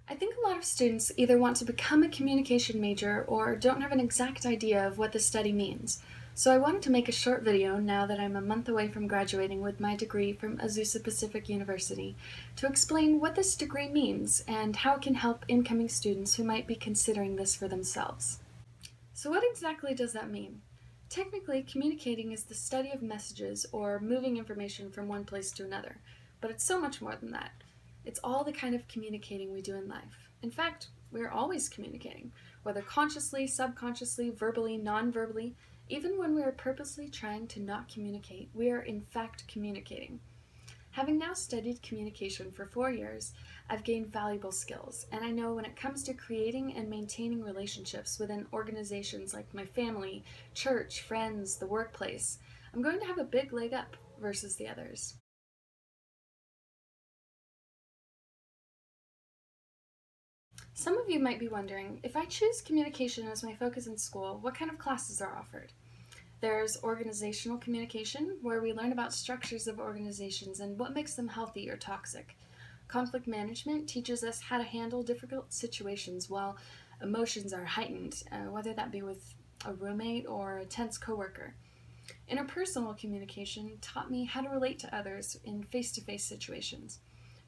I think a lot of students either want to become a communication major or don't have an exact idea of what the study means. So I wanted to make a short video now that I'm a month away from graduating with my degree from Azusa Pacific University to explain what this degree means and how it can help incoming students who might be considering this for themselves. So what exactly does that mean? Technically, communicating is the study of messages or moving information from one place to another, but it's so much more than that. It's all the kind of communicating we do in life. In fact, we're always communicating, whether consciously, subconsciously, verbally, non-verbally. Even when we are purposely trying to not communicate, we are in fact communicating. Having now studied communication for 4 years, I've gained valuable skills, and I know when it comes to creating and maintaining relationships within organizations like my family, church, friends, the workplace, I'm going to have a big leg up versus the others. Some of you might be wondering, if I choose communication as my focus in school, what kind of classes are offered? There's organizational communication, where we learn about structures of organizations and what makes them healthy or toxic. Conflict management teaches us how to handle difficult situations while emotions are heightened, whether that be with a roommate or a tense coworker. Interpersonal communication taught me how to relate to others in face-to-face situations.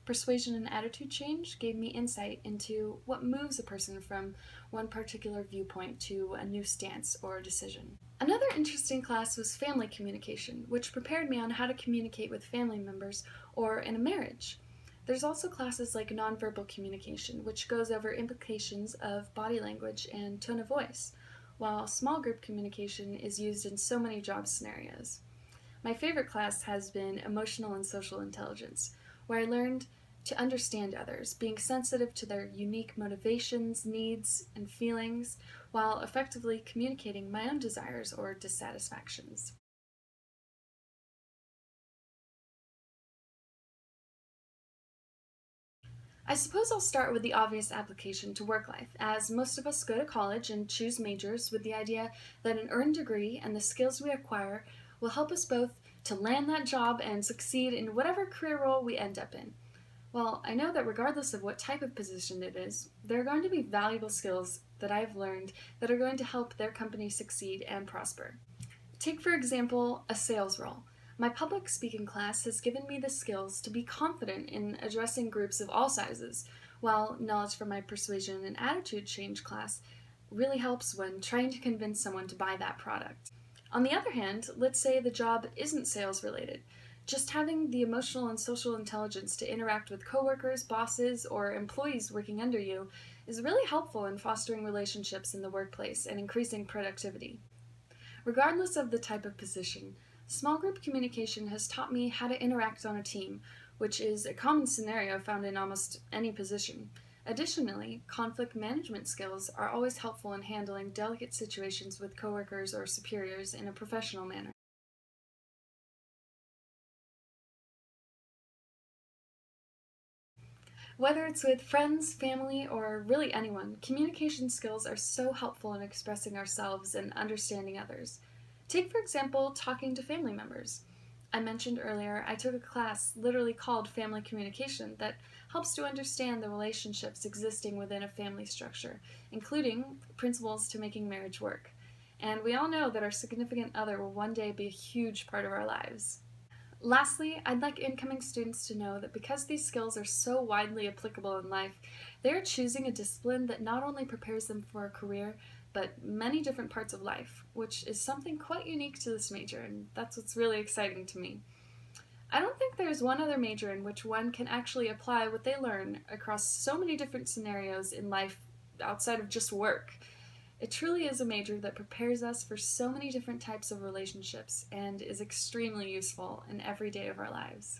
Persuasion and attitude change gave me insight into what moves a person from one particular viewpoint to a new stance or decision. Another interesting class was family communication, which prepared me on how to communicate with family members or in a marriage. There's also classes like nonverbal communication, which goes over implications of body language and tone of voice, while small group communication is used in so many job scenarios. My favorite class has been Emotional and Social Intelligence, where I learned to understand others, being sensitive to their unique motivations, needs, and feelings, while effectively communicating my own desires or dissatisfactions. I suppose I'll start with the obvious application to work life, as most of us go to college and choose majors with the idea that an earned degree and the skills we acquire will help us both to land that job and succeed in whatever career role we end up in. Well, I know that regardless of what type of position it is, there are going to be valuable skills that I've learned that are going to help their company succeed and prosper. Take, for example, a sales role. My public speaking class has given me the skills to be confident in addressing groups of all sizes, while knowledge from my persuasion and attitude change class really helps when trying to convince someone to buy that product. On the other hand, let's say the job isn't sales related. Just having the emotional and social intelligence to interact with coworkers, bosses, or employees working under you is really helpful in fostering relationships in the workplace and increasing productivity. Regardless of the type of position, small group communication has taught me how to interact on a team, which is a common scenario found in almost any position. Additionally, conflict management skills are always helpful in handling delicate situations with coworkers or superiors in a professional manner. Whether it's with friends, family, or really anyone, communication skills are so helpful in expressing ourselves and understanding others. Take, for example, talking to family members. I mentioned earlier I took a class literally called Family Communication that helps to understand the relationships existing within a family structure, including principles to making marriage work. And we all know that our significant other will one day be a huge part of our lives. Lastly, I'd like incoming students to know that because these skills are so widely applicable in life, they are choosing a discipline that not only prepares them for a career, but many different parts of life, which is something quite unique to this major, and that's what's really exciting to me. I don't think there's one other major in which one can actually apply what they learn across so many different scenarios in life outside of just work. It truly is a major that prepares us for so many different types of relationships and is extremely useful in every day of our lives.